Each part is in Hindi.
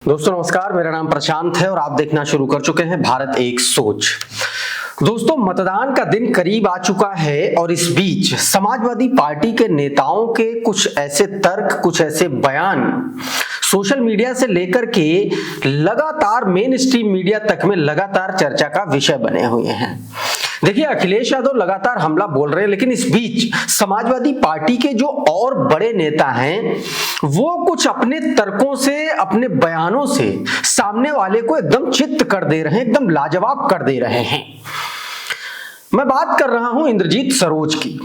दोस्तों नमस्कार, मेरा नाम प्रशांत है और आप देखना शुरू कर चुके हैं भारत एक सोच। दोस्तों मतदान का दिन करीब आ चुका है और इस बीच समाजवादी पार्टी के नेताओं के कुछ ऐसे तर्क, कुछ ऐसे बयान सोशल मीडिया से लेकर के लगातार मेन स्ट्रीम मीडिया तक में लगातार चर्चा का विषय बने हुए हैं। देखिए, अखिलेश यादव लगातार हमला बोल रहे हैं, लेकिन इस बीच समाजवादी पार्टी के जो और बड़े नेता हैं वो कुछ अपने तर्कों से, अपने बयानों से सामने वाले को एकदम चित्त कर दे रहे हैं, एकदम लाजवाब कर दे रहे हैं। मैं बात कर रहा हूं इंद्रजीत सरोज की।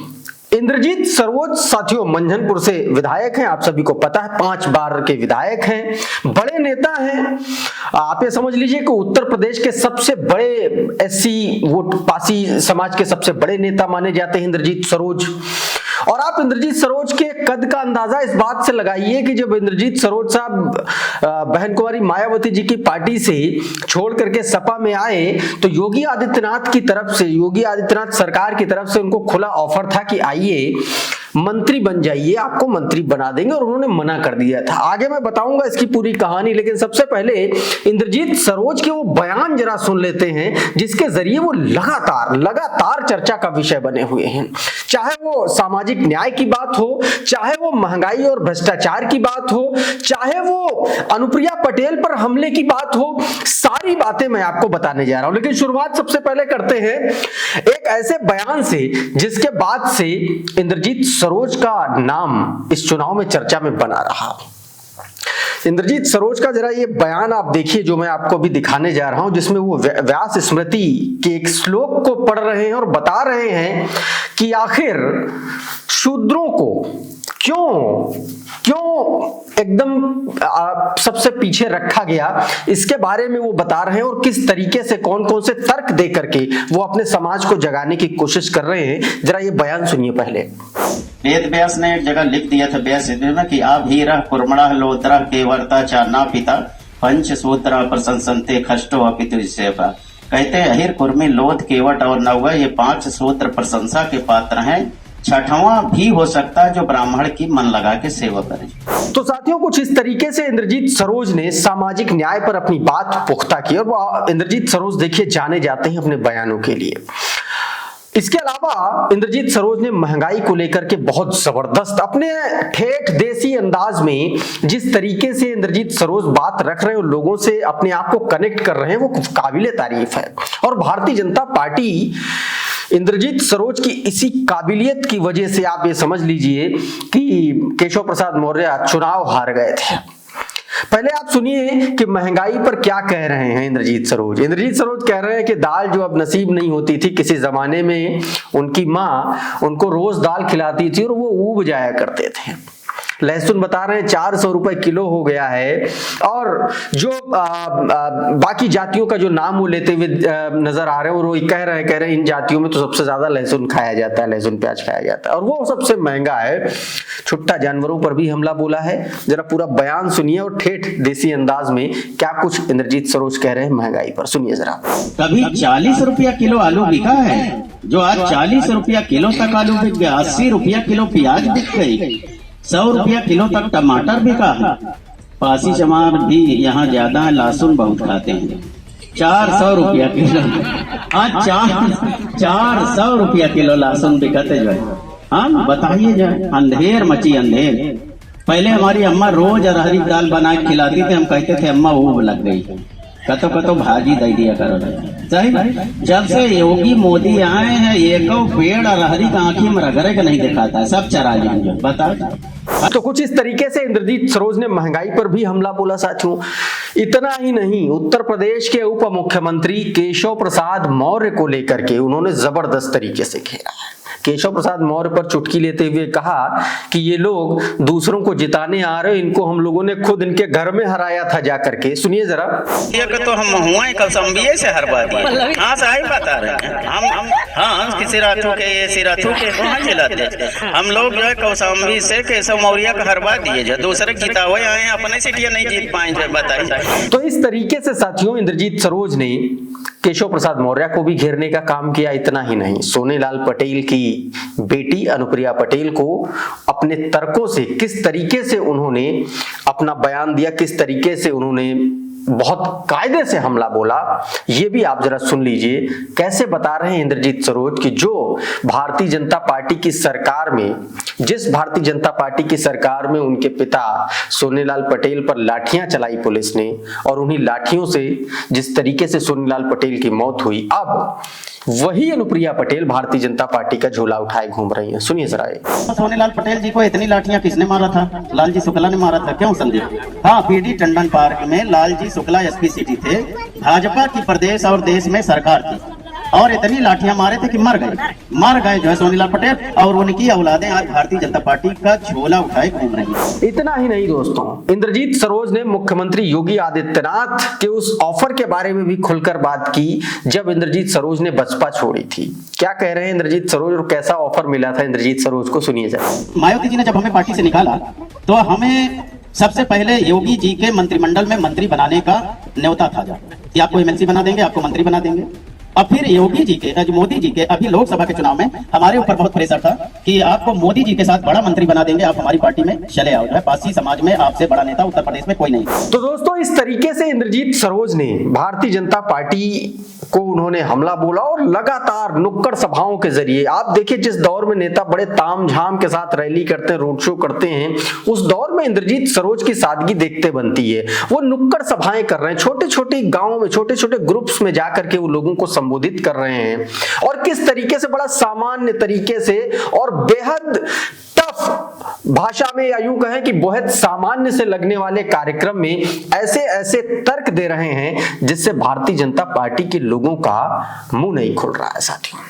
इंद्रजीत सरोज साथियों मंझनपुर से विधायक हैं, आप सभी को पता है, 5 बार के विधायक हैं, बड़े नेता हैं। आप ये समझ लीजिए कि उत्तर प्रदेश के सबसे बड़े एससी वोट पासी समाज के सबसे बड़े नेता माने जाते हैं इंद्रजीत सरोज। और आप इंद्रजीत सरोज के कद का अंदाजा इस बात से लगाइए कि जब इंद्रजीत सरोज साहब बहन कुमारी मायावती जी की पार्टी से छोड़ करके सपा में आए तो योगी आदित्यनाथ की तरफ से, योगी आदित्यनाथ सरकार की तरफ से उनको खुला ऑफर था कि आइए मंत्री बन जाइए, आपको मंत्री बना देंगे, और उन्होंने मना कर दिया था। आगे मैं बताऊंगा इसकी पूरी कहानी, लेकिन सबसे पहले इंद्रजीत सरोज के वो बयान जरा सुन लेते हैं जिसके जरिए वो लगातार चर्चा का विषय बने हुए हैं। चाहे वो सामाजिक न्याय की बात हो, चाहे वो महंगाई और भ्रष्टाचार की बात हो, चाहे वो अनुप्रिया पटेल पर हमले की बात हो, सारी बातें मैं आपको बताने जा रहा हूं। लेकिन शुरुआत सबसे पहले करते हैं एक ऐसे बयान से जिसके बाद से इंद्रजीत सरोज का नाम इस चुनाव में चर्चा में बना रहा। इंद्रजीत सरोज का जरा ये बयान आप देखिए जो मैं आपको भी दिखाने जा रहा हूं, जिसमें वो व्यास स्मृति के एक श्लोक को पढ़ रहे हैं और बता रहे हैं कि आखिर शूद्रों को क्यों एकदम सबसे पीछे रखा गया, इसके बारे में वो बता रहे हैं और किस तरीके से कौन कौन से तर्क दे करके वो अपने समाज को जगाने की कोशिश कर रहे हैं। जरा ये बयान सुनिए पहले। वेद व्यास ने एक जगह लिख दिया था व्यास में कि आभीरः कुर्मणः लोत्रः केवर्ता चाना पिता पंचसूत्र प्रशंसन्ते खष्टो अपितुसेवा। कहते हैं अहिर कुर्मी लोथ केवट और नवगा ये 5 सूत्र प्रशंसा के पात्र हैं, 6वां भी हो सकता है जो ब्राह्मण की मन लगा के सेवा करे। तो साथियों कुछ इस तरीके से इंद्रजीत सरोज ने सामाजिक न्याय पर अपनी बात पुख्ता की, और वो इंद्रजीत सरोज देखिए जाने जाते हैं अपने बयानों के लिए। इसके अलावा इंद्रजीत सरोज ने महंगाई को लेकर के बहुत जबरदस्त अपने ठेठ देसी अंदाज में जिस तरीके से इंद्रजीत सरोज बात रख रहे हैं और लोगों से अपने आप को कनेक्ट कर रहे हैं वो काबिले तारीफ है। और भारतीय जनता पार्टी इंद्रजीत सरोज की इसी काबिलियत की वजह से आप ये समझ लीजिए कि केशव प्रसाद मौर्य चुनाव हार गए थे। पहले आप सुनिए कि महंगाई पर क्या कह रहे हैं इंद्रजीत सरोज। इंद्रजीत सरोज कह रहे हैं कि दाल जो अब नसीब नहीं होती थी, किसी जमाने में उनकी माँ उनको रोज दाल खिलाती थी और वो ऊब जाया करते थे। लहसुन बता रहे हैं 400 रुपए किलो हो गया है, और जो बाकी जातियों का जो नाम वो लेते हुए नजर आ रहे हैं और वो कह रहे हैं इन जातियों में तो सबसे ज्यादा लहसुन खाया जाता है, लहसुन प्याज खाया जाता है और वो सबसे महंगा है। छुट्टा जानवरों पर भी हमला बोला है। जरा पूरा बयान सुनिए और ठेठ देसी अंदाज में क्या कुछ इंद्रजीत सरोज कह रहे हैं महंगाई पर, सुनिए जरा। कभी 40 रुपया किलो आलू बिका है, जो आज 40 रुपया किलो तक आलू बिक गया, 80 रुपया किलो प्याज बिक गई, 100 रुपया किलो तक टमाटर बिका है। पासी चमार भी यहाँ ज्यादा है, लहसुन बहुत खाते हैं। 400 रुपया किलो, आज 400 रुपया किलो लहसुन बिकते जो है। हाँ बताइए जो अंधेर मची अंधेर। पहले हमारी अम्मा रोज अरहरी दाल बना के खिलाती थी, हम कहते थे अम्मा ऊब लग गई, कतो भाजी दे दिया करो। सही, जब से योगी मोदी आए हैं एक पेड़ अरहरी का आंखी में रगड़े का नहीं दिखाता है, सब चरा लेंगे। बता तो कुछ इस तरीके से इंद्रजीत सरोज ने महंगाई पर भी हमला बोला साथियों। इतना ही नहीं, उत्तर प्रदेश के उप मुख्यमंत्री केशव प्रसाद मौर्य को लेकर के उन्होंने जबरदस्त तरीके से घेरा है। केशव प्रसाद मौर्य पर चुटकी लेते हुए कहा कि ये लोग दूसरों को जिताने आ रहे, इनको हम लोगों ने खुद इनके घर में हराया था जाकर के। सुनिए जरा। तो हम हुआ कौशाम्बी से हरवा दिए। हाँ साहिब बता रहे हैं हम हाँ सिराथू के वहाँ जिलाते हम लोग जो है कौशाम्बी से केशव मौर्य का हरवा दिए, जो दूसरे जीता हुए आए अपने सीटियां नहीं जीत पाए। बताइए। तो इस तरीके से साथियों इंद्रजीत सरोज ने केशव प्रसाद मौर्य को भी घेरने का काम किया। इतना ही नहीं, सोनेलाल पटेल की बेटी अनुप्रिया पटेल को अपने तर्कों से किस तरीके से उन्होंने अपना बयान दिया, किस तरीके से उन्होंने बहुत कायदे से हमला बोला, ये भी आप जरा सुन लीजिए। कैसे बता रहे हैं इंद्रजीत सरोज कि जो भारतीय जनता पार्टी की सरकार में, जिस भारतीय जनता पार्टी की सरकार में उनके पिता सोनेलाल पटेल पर लाठियां चलाई पुलिस ने और उन्हीं लाठियों से जिस तरीके से सोनेलाल पटेल की मौत हुई, अब वही अनुप्रिया पटेल भारतीय जनता पार्टी का झोला उठाए घूम रही हैं। सुनिए जरा ये। सोनेलाल पटेल जी को इतनी लाठियां किसने मारा था? लालजी शुक्ला ने मारा था, क्यों संदेह? हाँ, बीडी टंडन पार्क में लालजी शुक्ला एसपी सिटी थे, भाजपा की प्रदेश और देश में सरकार थी और इतनी लाठियां मारे थे कि मर गए जो है सोनेलाल पटेल और उनकी औलादें आज भारतीय जनता पार्टी का झोला उठाए घूम रही है। इतना ही नहीं दोस्तों, इंद्रजीत सरोज ने मुख्यमंत्री योगी आदित्यनाथ के उस ऑफर के बारे में भी खुलकर बात की जब इंद्रजीत सरोज ने बसपा छोड़ी थी। क्या कह रहे हैं इंद्रजीत सरोज और कैसा ऑफर मिला था इंद्रजीत सरोज को, सुनिए जरा। मायावती जी ने जब हमें पार्टी से निकाला तो हमें सबसे पहले योगी जी के मंत्रिमंडल में मंत्री बनाने का न्योता था कि आपको एमएलसी बना देंगे, आपको मंत्री बना देंगे। अब फिर योगी जी के, मोदी जी के, अभी लोकसभा के चुनाव में हमारे ऊपर बहुत प्रेशर था कि आपको मोदी जी के साथ बड़ा मंत्री बना देंगे, आप हमारी पार्टी में चले आओ, जो है पारसी समाज में आपसे बड़ा नेता उत्तर प्रदेश में कोई नहीं। तो दोस्तों, इस तरीके से इंद्रजीत सरोज ने भारतीय जनता पार्टी को उन्होंने हमला बोला और लगातार नुक्कड़ सभाओं के जरिए, आप देखिए जिस दौर में नेता बड़े तामझाम के साथ रैली करते हैं, रोड शो करते हैं, उस दौर में इंद्रजीत सरोज की सादगी देखते बनती है। वो नुक्कड़ सभाएं कर रहे हैं, छोटे छोटे गांवों में, छोटे छोटे ग्रुप्स में जाकर के वो लोगों को संबोधित कर रहे हैं और किस तरीके से बड़ा सामान्य तरीके से और बेहद टफ भाषा में, या यूं कहें कि बहुत सामान्य से लगने वाले कार्यक्रम में ऐसे ऐसे तर्क दे रहे हैं जिससे भारतीय जनता पार्टी के लोगों का मुंह नहीं खुल रहा है। साथियों,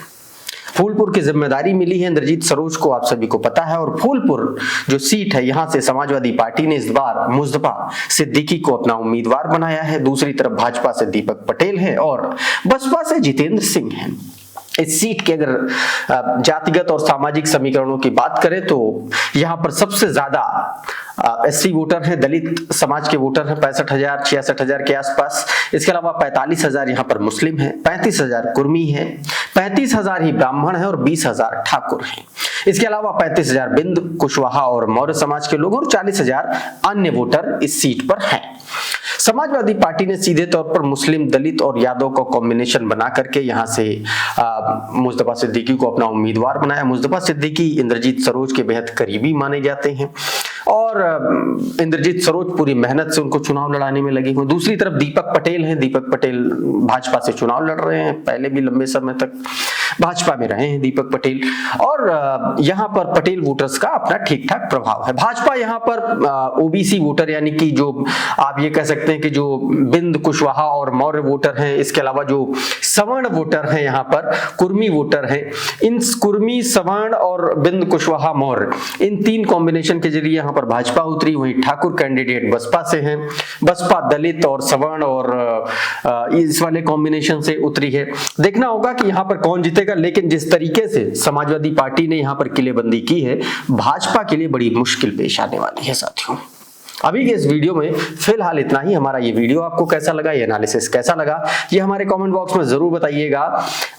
फूलपुर की जिम्मेदारी मिली है इंद्रजीत सरोज को, आप सभी को पता है, और फूलपुर जो सीट है, यहां से समाजवादी पार्टी ने इस बार मुस्तफा सिद्दीकी को अपना उम्मीदवार बनाया है। दूसरी तरफ भाजपा से दीपक पटेल है और बसपा से जितेंद्र सिंह है। इस सीट के अगर जातिगत और सामाजिक समीकरणों की बात करें तो यहाँ पर सबसे ज्यादा एससी वोटर हैं, दलित समाज के वोटर हैं 65,000 66,000 के आसपास। इसके अलावा 45,000 यहाँ पर मुस्लिम हैं, 35,000 कुर्मी हैं, 35,000 ही ब्राह्मण हैं और 20,000 ठाकुर हैं। इसके अलावा 35,000 बिंद, कुशवाहा और मौर्य समाज के लोग और 40,000 अन्य वोटर इस सीट पर हैं। समाजवादी पार्टी ने सीधे तौर पर मुस्लिम, दलित और यादव का कॉम्बिनेशन बना करके यहां से मुस्तफा सिद्दीकी को अपना उम्मीदवार बनाया। मुस्तफा सिद्दीकी इंद्रजीत सरोज के बेहद करीबी माने जाते हैं और इंद्रजीत सरोज पूरी मेहनत से उनको चुनाव लड़ाने में लगे हुए। दूसरी तरफ दीपक पटेल हैं, दीपक पटेल भाजपा से चुनाव लड़ रहे हैं, पहले भी लंबे समय तक भाजपा में रहे हैं दीपक पटेल, और यहाँ पर पटेल वोटर्स का अपना ठीक ठाक प्रभाव है। भाजपा यहाँ पर ओबीसी वोटर, यानी कि जो आप ये कह सकते हैं कि जो बिंद, कुशवाहा और मौर्य वोटर हैं, इसके अलावा जो सवर्ण वोटर हैं, यहाँ पर कुर्मी वोटर हैं, इन कुर्मी, सवर्ण और बिंद, कुशवाहा, मौर्य, इन तीन कॉम्बिनेशन के जरिए यहाँ पर भाजपा उतरी। वहीं ठाकुर कैंडिडेट बसपा से हैं, बसपा दलित और सवर्ण और इस वाले कॉम्बिनेशन से उतरी है। देखना होगा कि यहाँ पर कौन जीतेगा, लेकिन जिस तरीके से समाजवादी पार्टी ने यहाँ पर किलेबंदी की है, भाजपा के लिए बड़ी मुश्किल पेश आने वाली है। साथियों, अभी के इस वीडियो में फिलहाल इतना ही। हमारा ये वीडियो आपको कैसा लगा, ये एनालिसिस कैसा लगा, ये हमारे कमेंट बॉक्स में जरूर बताइएगा।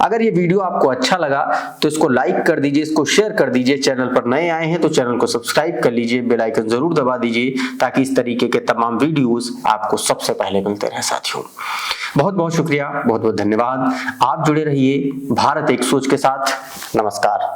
अगर ये वीडियो आपको अच्छा लगा तो इसको लाइक कर दीजिए, इसको शेयर कर दीजिए। चैनल पर नए आए हैं तो चैनल को सब्सक्राइब कर लीजिए, बेल आइकन जरूर दबा दीजिए ताकि इस तरीके के तमाम वीडियोस आपको सबसे पहले मिलते रहे। साथियों, बहुत बहुत शुक्रिया, बहुत बहुत धन्यवाद। आप जुड़े रहिए भारत एक सोच के साथ। नमस्कार।